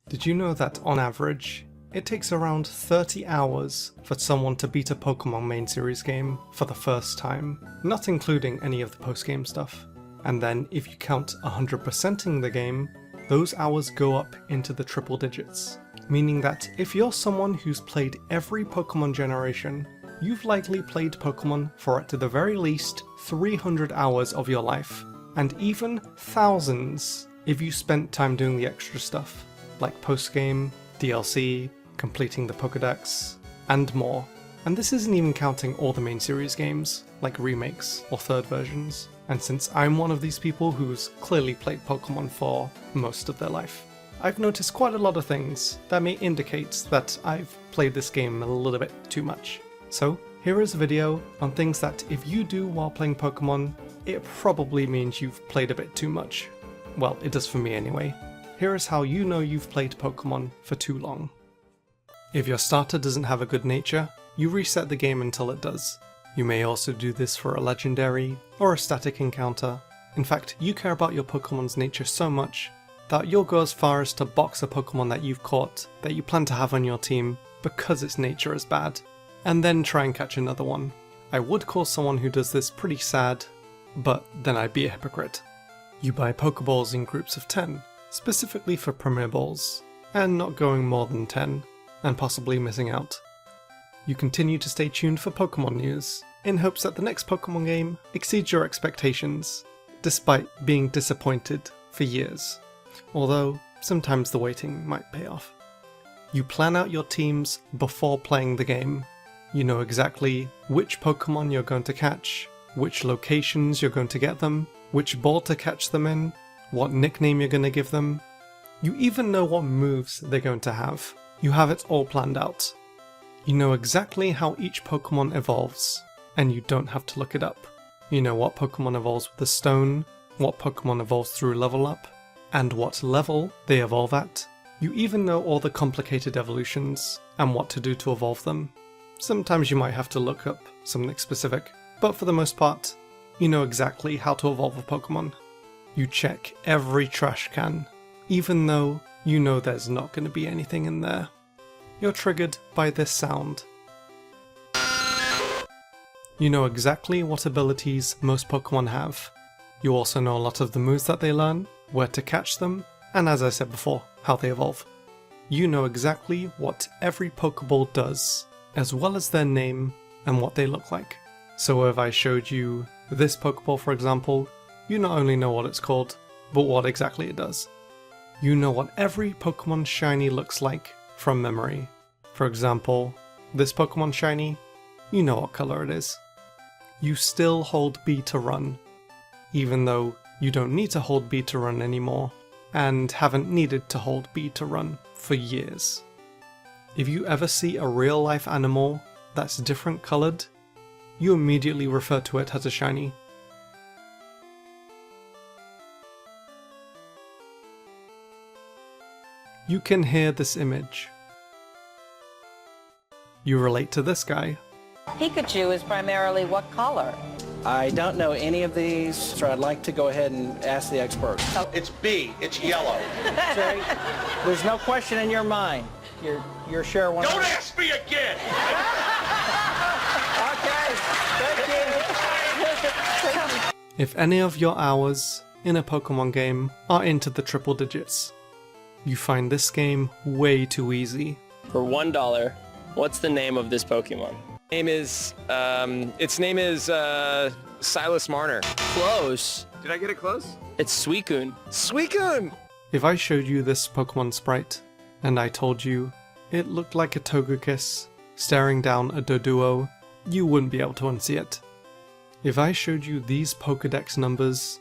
Did you know that on average, it takes around 30 hours for someone to beat a Pokémon main series game for the first time, not including any of the post-game stuff. And then if you count 100%ing the game, those hours go up into the triple digits. Meaning that if you're someone who's played every Pokémon generation, you've likely played Pokémon for at the very least 300 hours of your life, and even thousands if you spent time doing the extra stuff, like post-game, DLC, completing the Pokédex, and more. And this isn't even counting all the main series games, like remakes or third versions. And since I'm one of these people who's clearly played Pokémon for most of their life, I've noticed quite a lot of things that may indicate that I've played this game a little bit too much. So here is a video on things that if you do while playing Pokémon, it probably means you've played a bit too much. Well, it does for me anyway. Here is how you know you've played Pokémon for too long. If your starter doesn't have a good nature, you reset the game until it does. You may also do this for a legendary or a static encounter. In fact, you care about your Pokémon's nature so much that you'll go as far as to box a Pokémon that you've caught that you plan to have on your team because its nature is bad, and then try and catch another one. I would call someone who does this pretty sad, but then I'd be a hypocrite. You buy Pokeballs in groups of 10, specifically for Premier Balls, and not going more than 10, and possibly missing out. You continue to stay tuned for Pokémon news, in hopes that the next Pokémon game exceeds your expectations, despite being disappointed for years, although sometimes the waiting might pay off. You plan out your teams before playing the game. You know exactly which Pokémon you're going to catch, which locations you're going to get them, which ball to catch them in, what nickname you're going to give them. You even know what moves they're going to have. You have it all planned out. You know exactly how each Pokémon evolves, and you don't have to look it up. You know what Pokémon evolves with a stone, what Pokémon evolves through level up, and what level they evolve at. You even know all the complicated evolutions, and what to do to evolve them. Sometimes you might have to look up something specific, but for the most part, you know exactly how to evolve a Pokémon. You check every trash can, even though you know there's not going to be anything in there. You're triggered by this sound. You know exactly what abilities most Pokémon have. You also know a lot of the moves that they learn, where to catch them, and as I said before, how they evolve. You know exactly what every Pokéball does, as well as their name and what they look like. So if I showed you this Pokéball, for example, you not only know what it's called, but what exactly it does. You know what every Pokemon shiny looks like from memory. For example, this Pokemon shiny, you know what color it is. You still hold B to run, even though you don't need to hold B to run anymore, and haven't needed to hold B to run for years. If you ever see a real life animal that's different colored, you immediately refer to it as a shiny. You can hear this image. You relate to this guy. Pikachu is primarily what color? I don't know any of these, so I'd like to go ahead and ask the expert. It's B. It's yellow. Jerry, there's no question in your mind. You're sure one. Don't ask me again! Okay, thank you. If any of your hours in a Pokemon game are into the triple digits, you find this game way too easy. For $1, what's the name of this Pokemon? Its name is Silas Marner. Close. Did I get it close? It's Suicune. Suicune! If I showed you this Pokemon sprite, and I told you it looked like a Togekiss staring down a Doduo, you wouldn't be able to unsee it. If I showed you these Pokédex numbers,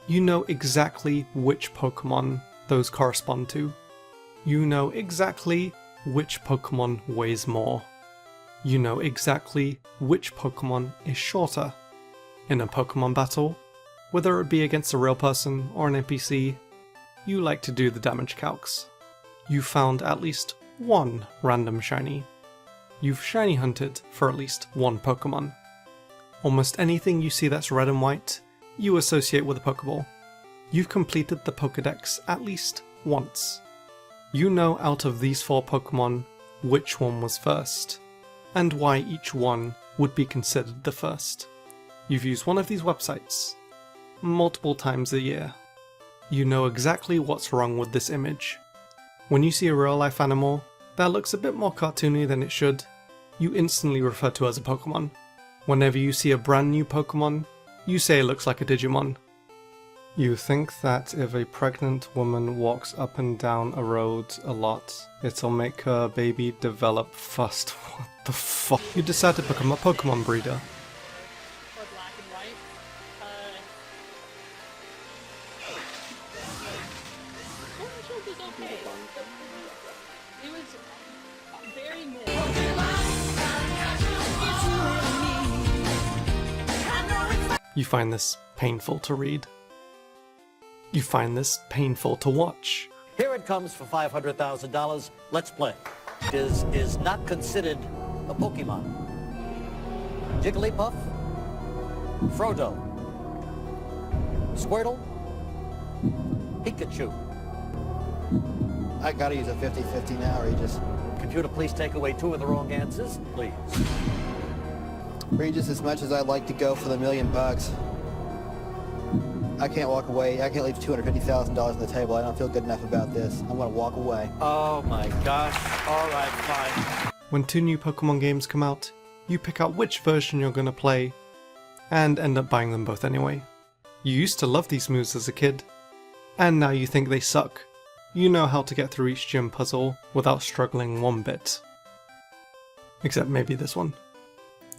you know exactly which Pokemon those correspond to. You know exactly which Pokemon weighs more. You know exactly which Pokemon is shorter. In a Pokemon battle, whether it be against a real person or an NPC, you like to do the damage calcs. You found at least one random shiny. You've shiny hunted for at least one Pokemon. Almost anything you see that's red and white, you associate with a Pokeball. You've completed the Pokédex at least once. you know out of these 4 Pokémon which one was first, and why each one would be considered the first. You've used one of these websites multiple times a year. You know exactly what's wrong with this image. When you see a real life animal that looks a bit more cartoony than it should, you instantly refer to it as a Pokémon. Whenever you see a brand new Pokémon, you say it looks like a Digimon. You think that if a pregnant woman walks up and down a road a lot, it'll make her baby develop fast. What the fuck? You decide to become a Pokémon breeder. Or black and white. Orange was okay. It was very mid. You find this painful to read. You find this painful to watch. Here it comes for $500,000. Let's play. Is not considered a Pokemon. Jigglypuff, Frodo, Squirtle, Pikachu. I gotta use a 50-50 now, Regis. Computer, please take away 2 of the wrong answers, please. Regis, as much as I'd like to go for the $1 million, I can't walk away. I can't leave $250,000 on the table. I don't feel good enough about this. I'm gonna walk away. Oh my gosh. All right, fine. When 2 new Pokemon games come out, you pick out which version you're gonna play, and end up buying them both anyway. You used to love these moves as a kid, and now you think they suck. You know how to get through each gym puzzle without struggling one bit. Except maybe this one.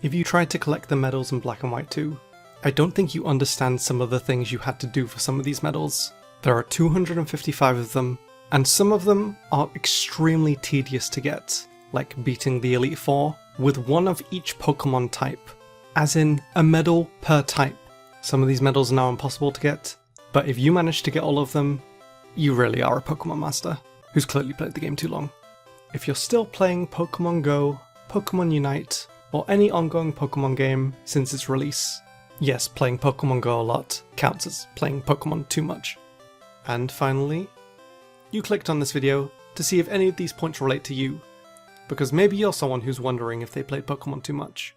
If you tried to collect the medals in Black and White 2, I don't think you understand some of the things you had to do for some of these medals. There are 255 of them, and some of them are extremely tedious to get, like beating the Elite Four with one of each Pokemon type, as in a medal per type. Some of these medals are now impossible to get, but if you manage to get all of them, you really are a Pokemon master, who's clearly played the game too long. If you're still playing Pokemon Go, Pokemon Unite, or any ongoing Pokemon game since its release, yes, playing Pokemon Go a lot counts as playing Pokemon too much. And finally, you clicked on this video to see if any of these points relate to you, because maybe you're someone who's wondering if they played Pokemon too much.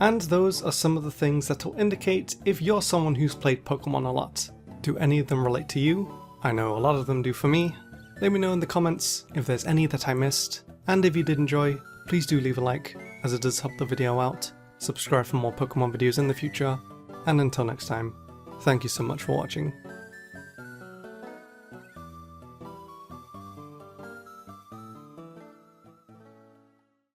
And those are some of the things that will indicate if you're someone who's played Pokemon a lot. Do any of them relate to you? I know a lot of them do for me. Let me know in the comments if there's any that I missed, and if you did enjoy, please do leave a like, as it does help the video out. Subscribe for more Pokemon videos in the future, and until next time, thank you so much for watching.